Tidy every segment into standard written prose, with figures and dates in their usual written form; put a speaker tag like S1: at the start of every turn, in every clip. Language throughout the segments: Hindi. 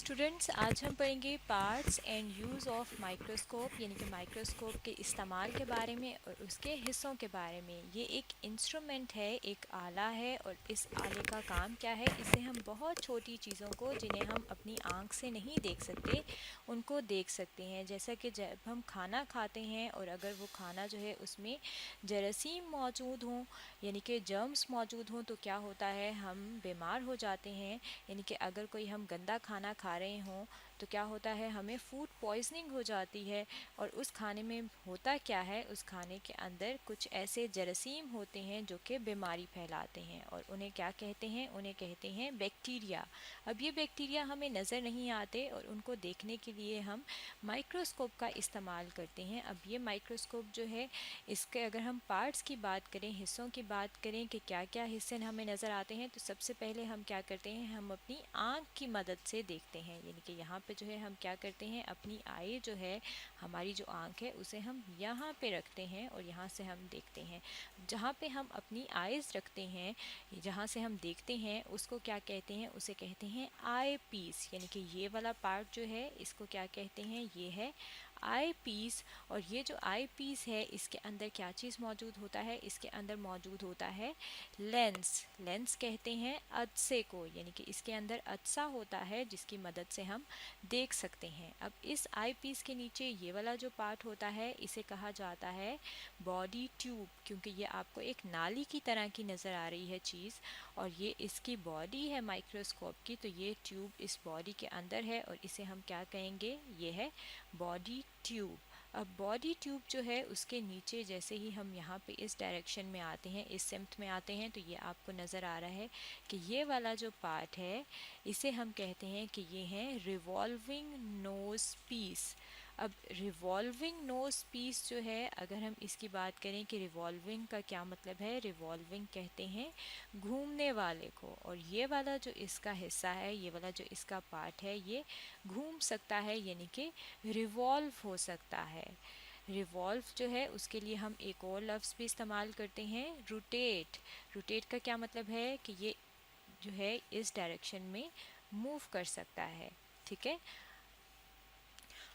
S1: स्टूडेंट्स, आज हम पढ़ेंगे parts and use of microscope यानी कि माइक्रोस्कोप के इस्तेमाल के बारे में और उसके हिस्सों के बारे में। ये एक इंस्ट्रूमेंट है, एक आला है, और इस आले का काम क्या है? इससे हम बहुत छोटी चीज़ों को, जिन्हें हम अपनी आँख से नहीं देख सकते, उनको देख सकते हैं। जैसा कि जब हम खाना खाते हैं और अगर वो खाना जो है उसमें जरासीम मौजूद हों यानी कि जर्म्स मौजूद हों तो क्या होता है, हम बीमार हो जाते हैं। यानी कि अगर कोई हम गंदा खाना खा रहे हों तो क्या होता है, हमें फूड पॉइजनिंग हो जाती है। और उस खाने में होता क्या है, उस खाने के अंदर कुछ ऐसे जरासीम होते हैं जो कि बीमारी फैलाते हैं, और उन्हें क्या कहते हैं? उन्हें कहते हैं बैक्टीरिया। अब ये बैक्टीरिया हमें नज़र नहीं आते और उनको देखने के लिए हम माइक्रोस्कोप का इस्तेमाल करते हैं। अब ये माइक्रोस्कोप जो है, इसके अगर हम पार्ट्स की बात करें, हिस्सों की बात करें कि क्या क्या हिस्से हमें नज़र आते हैं, तो सबसे पहले हम क्या करते हैं, हम अपनी आँख की मदद से देखते हैं। यानी कि यहाँ पे जो है हम क्या करते हैं, अपनी आई जो है, हमारी जो आँख है, उसे हम यहाँ पे रखते हैं और यहाँ से हम देखते हैं। जहाँ पे हम अपनी आइज़ रखते हैं, जहाँ से हम देखते हैं, उसको क्या कहते हैं? उसे कहते हैं आई पीस। यानी कि ये वाला पार्ट जो है, इसको क्या कहते हैं? ये है आई पीस। और ये जो आई पीस है, इसके अंदर क्या चीज़ मौजूद होता है? इसके अंदर मौजूद होता है लेंस। लेंस कहते हैं अदसे को, यानी कि इसके अंदर अदसा होता है जिसकी मदद से हम देख सकते हैं। अब इस आई पीस के नीचे ये वाला जो पार्ट होता है, इसे कहा जाता है बॉडी ट्यूब, क्योंकि ये आपको एक नाली की तरह की नज़र आ रही है चीज़, और ये इसकी बॉडी है माइक्रोस्कोप की। तो ये ट्यूब इस बॉडी के अंदर है और इसे हम क्या कहेंगे? ये है बॉडी ट्यूब। अब बॉडी ट्यूब जो है, उसके नीचे जैसे ही हम यहाँ पे इस डायरेक्शन में आते हैं, इस सिम्त में आते हैं, तो ये आपको नज़र आ रहा है कि ये वाला जो पार्ट है, इसे हम कहते हैं कि ये है रिवॉल्विंग नोज पीस। अब रिवॉल्विंग नोज पीस जो है, अगर हम इसकी बात करें कि रिवॉल्विंग का क्या मतलब है, रिवॉल्विंग कहते हैं घूमने वाले को। और ये वाला जो इसका हिस्सा है, ये वाला जो इसका पार्ट है, ये घूम सकता है, यानी कि रिवॉल्व हो सकता है। रिवॉल्व जो है, उसके लिए हम एक और लफ्ज़ भी इस्तेमाल करते हैं, रोटेट। रोटेट का क्या मतलब है कि ये जो है इस डायरेक्शन में मूव कर सकता है। ठीक है।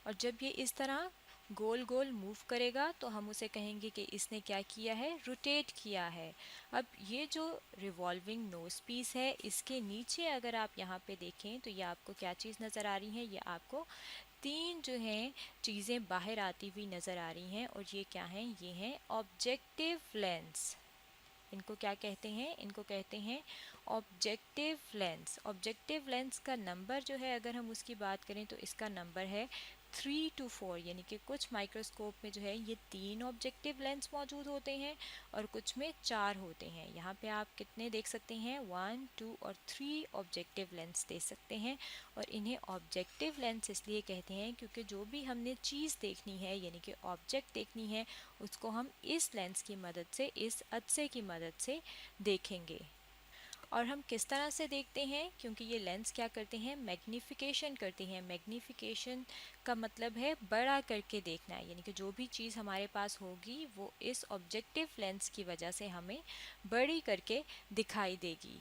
S1: और जब ये इस तरह गोल गोल मूव करेगा तो हम उसे कहेंगे कि इसने क्या किया है? रोटेट किया है। अब ये जो रिवॉल्विंग नोज पीस है, इसके नीचे अगर आप यहाँ पे देखें तो ये आपको क्या चीज़ नज़र आ रही है? ये आपको तीन जो हैं चीज़ें बाहर आती हुई नज़र आ रही हैं, और ये क्या हैं? ये हैं ऑब्जेक्टिव लेंस। इनको क्या कहते हैं? इनको कहते हैं ऑब्जेक्टिव लेंस। ऑब्जेक्टिव लेंस का नंबर जो है, अगर हम उसकी बात करें तो इसका नंबर है 3 to 4। यानी कि कुछ माइक्रोस्कोप में जो है ये 3 ऑब्जेक्टिव लेंस मौजूद होते हैं और कुछ में 4 होते हैं। यहाँ पे आप कितने देख सकते हैं? 1, 2 और 3 ऑब्जेक्टिव लेंस देख सकते हैं। और इन्हें ऑब्जेक्टिव लेंस इसलिए कहते हैं क्योंकि जो भी हमने चीज़ देखनी है, यानी कि ऑब्जेक्ट देखनी है, उसको हम इस लेंस की मदद से, इस अदसे की मदद से देखेंगे। और हम किस तरह से देखते हैं? क्योंकि ये लेंस क्या करते हैं? मैग्नीफिकेशन करते हैं। मैग्नीफिकेशन का मतलब है बड़ा करके देखना, यानी कि जो भी चीज़ हमारे पास होगी वो इस ऑब्जेक्टिव लेंस की वजह से हमें बड़ी करके दिखाई देगी।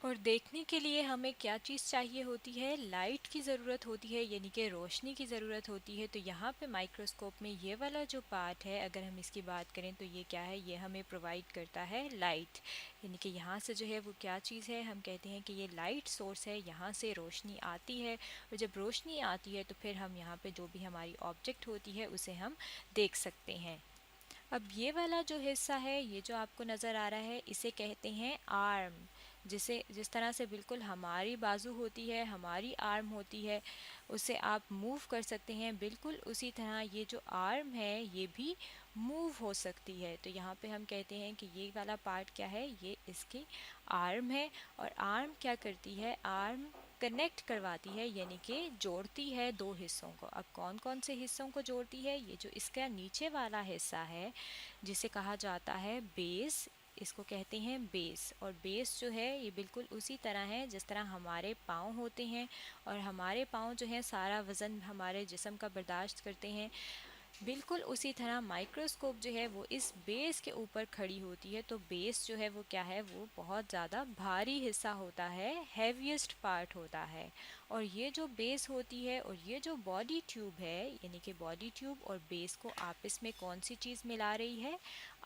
S1: और देखने के लिए हमें क्या चीज़ चाहिए होती है? लाइट की ज़रूरत होती है, यानी कि रोशनी की ज़रूरत होती है। तो यहाँ पे माइक्रोस्कोप में ये वाला जो पार्ट है, अगर हम इसकी बात करें तो ये क्या है? ये हमें प्रोवाइड करता है लाइट। यानी कि यहाँ से जो है वो क्या चीज़ है? हम कहते हैं कि ये लाइट सोर्स है, यहाँ से रोशनी आती है, और जब रोशनी आती है तो फिर हम यहाँ पे जो भी हमारी ऑब्जेक्ट होती है उसे हम देख सकते हैं। अब ये वाला जो हिस्सा है, ये जो आपको नज़र आ रहा है, इसे कहते हैं आर्म। जिसे जिस तरह से बिल्कुल हमारी बाजू होती है, हमारी आर्म होती है, उसे आप मूव कर सकते हैं, बिल्कुल उसी तरह ये जो आर्म है ये भी मूव हो सकती है। तो यहाँ पे हम कहते हैं कि ये वाला पार्ट क्या है? ये इसकी आर्म है। और आर्म क्या करती है? आर्म कनेक्ट करवाती है, यानी कि जोड़ती है दो हिस्सों को। अब कौन कौन से हिस्सों को जोड़ती है? ये जो इसका नीचे वाला हिस्सा है, जिसे कहा जाता है बेस, इसको कहते हैं बेस। और बेस जो है ये बिल्कुल उसी तरह है जिस तरह हमारे पाँव होते हैं, और हमारे पाँव जो है सारा वज़न हमारे जिस्म का बर्दाश्त करते हैं। बिल्कुल उसी तरह माइक्रोस्कोप जो है वो इस बेस के ऊपर खड़ी होती है, तो बेस जो है वो क्या है, वो बहुत ज़्यादा भारी हिस्सा होता है, हैवीएस्ट पार्ट होता है। और ये जो बेस होती है और ये जो बॉडी ट्यूब है, यानी कि बॉडी ट्यूब और बेस को आपस में कौन सी चीज़ मिला रही है,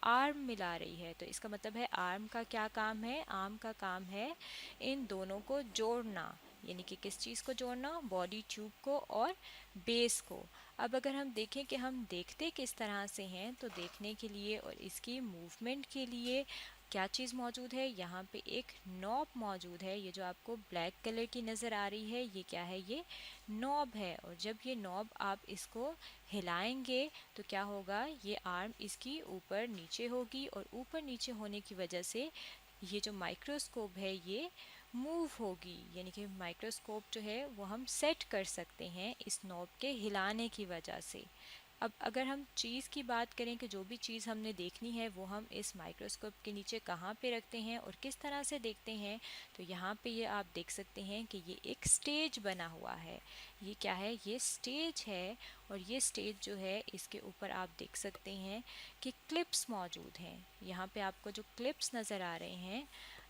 S1: आर्म मिला रही है। तो इसका मतलब है आर्म का क्या काम है, आर्म का काम है इन दोनों को जोड़ना, यानी कि किस चीज़ को जोड़ना, बॉडी ट्यूब को और बेस को। अब अगर हम देखें कि हम देखते किस तरह से हैं, तो देखने के लिए और इसकी मूवमेंट के लिए क्या चीज़ मौजूद है, यहाँ पे एक नॉब मौजूद है। ये जो आपको ब्लैक कलर की नज़र आ रही है, ये क्या है, ये नॉब है। और जब ये नॉब आप इसको हिलाएंगे तो क्या होगा, ये आर्म इसकी ऊपर नीचे होगी और ऊपर नीचे होने की वजह से ये जो माइक्रोस्कोप है ये मूव होगी, यानी कि माइक्रोस्कोप जो है वो हम सेट कर सकते हैं इस नॉब के हिलाने की वजह से। अब अगर हम चीज़ की बात करें कि जो भी चीज़ हमने देखनी है वो हम इस माइक्रोस्कोप के नीचे कहाँ पे रखते हैं और किस तरह से देखते हैं, तो यहाँ पे ये आप देख सकते हैं कि ये एक स्टेज बना हुआ है। ये क्या है, ये स्टेज है। और ये स्टेज जो है इसके ऊपर आप देख सकते हैं कि क्लिप्स मौजूद हैं। यहाँ पे आपको जो क्लिप्स नज़र आ रहे हैं,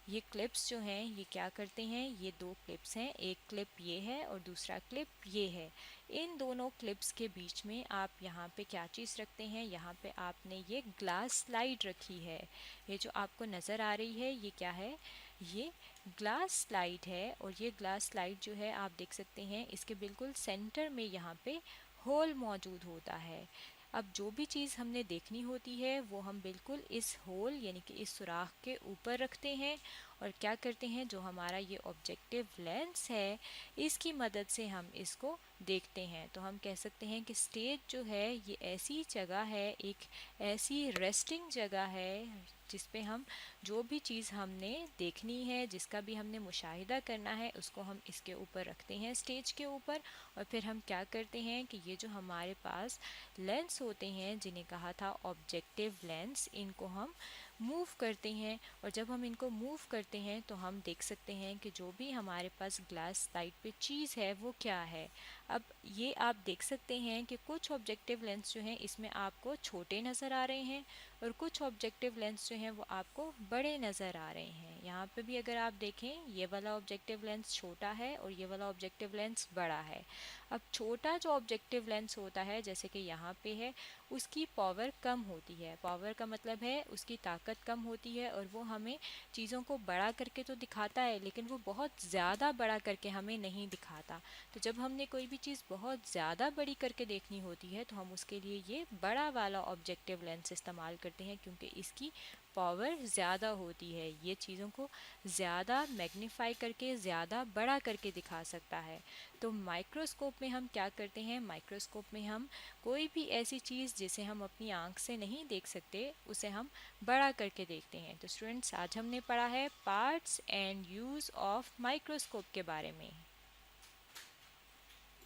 S1: ये क्लिप्स जो हैं ये क्या करते हैं, ये दो क्लिप्स हैं, एक क्लिप ये है और दूसरा क्लिप ये है। इन दोनों क्लिप्स के बीच में आप यहाँ पे क्या चीज़ रखते हैं, यहाँ पे आपने ये ग्लास स्लाइड रखी है। ये जो आपको नज़र आ रही है ये क्या है, ये ग्लास स्लाइड है। और ये ग्लास स्लाइड जो है आप देख सकते हैं इसके बिल्कुल सेंटर में यहाँ पे होल मौजूद होता है। अब जो भी चीज़ हमने देखनी होती है वो हम बिल्कुल इस होल यानी कि इस सुराख के ऊपर रखते हैं और क्या करते हैं, जो हमारा ये ऑब्जेक्टिव लेंस है इसकी मदद से हम इसको देखते हैं। तो हम कह सकते हैं कि स्टेज जो है ये ऐसी जगह है, एक ऐसी रेस्टिंग जगह है जिस पे हम जो भी चीज़ हमने देखनी है, जिसका भी हमने मुशाहिदा करना है, उसको हम इसके ऊपर रखते हैं, स्टेज के ऊपर। और फिर हम क्या करते हैं कि ये जो हमारे पास लेंस होते हैं जिन्हें कहा था ऑब्जेक्टिव लेंस, इनको हम मूव करते हैं। और जब हम इनको मूव करते हैं तो हम देख सकते हैं कि जो भी हमारे पास ग्लास स्लाइड पे चीज़ है वो क्या है। अब ये आप देख सकते हैं कि कुछ ऑब्जेक्टिव लेंस जो हैं इसमें आपको छोटे नज़र आ रहे हैं और कुछ ऑब्जेक्टिव लेंस जो हैं वो आपको बड़े नज़र आ रहे हैं। यहाँ पे भी अगर आप देखें, ये वाला ऑब्जेक्टिव लेंस छोटा है और ये वाला ऑब्जेक्टिव लेंस बड़ा है। अब छोटा जो ऑब्जेक्टिव लेंस होता है जैसे कि यहाँ पे है, उसकी पावर कम होती है। पावर का मतलब है उसकी ताकत कम होती है और वो हमें चीज़ों को बड़ा करके तो दिखाता है लेकिन वो बहुत ज़्यादा बड़ा करके हमें नहीं दिखाता। तो जब हमने कोई भी चीज़ बहुत ज़्यादा बड़ी करके देखनी होती है तो हम उसके लिए ये बड़ा वाला ऑब्जेक्टिव लेंस इस्तेमाल करते हैं, क्योंकि इसकी पावर ज़्यादा होती है, ये चीज़ों को ज़्यादा मैग्नीफाई करके ज़्यादा बड़ा करके दिखा सकता है। तो माइक्रोस्कोप में हम क्या करते हैं, माइक्रोस्कोप में हम कोई भी ऐसी चीज़ जिसे हम अपनी आंख से नहीं देख सकते उसे हम बड़ा करके देखते हैं। तो स्टूडेंट्स, आज हमने पढ़ा है parts and use of microscope के बारे में।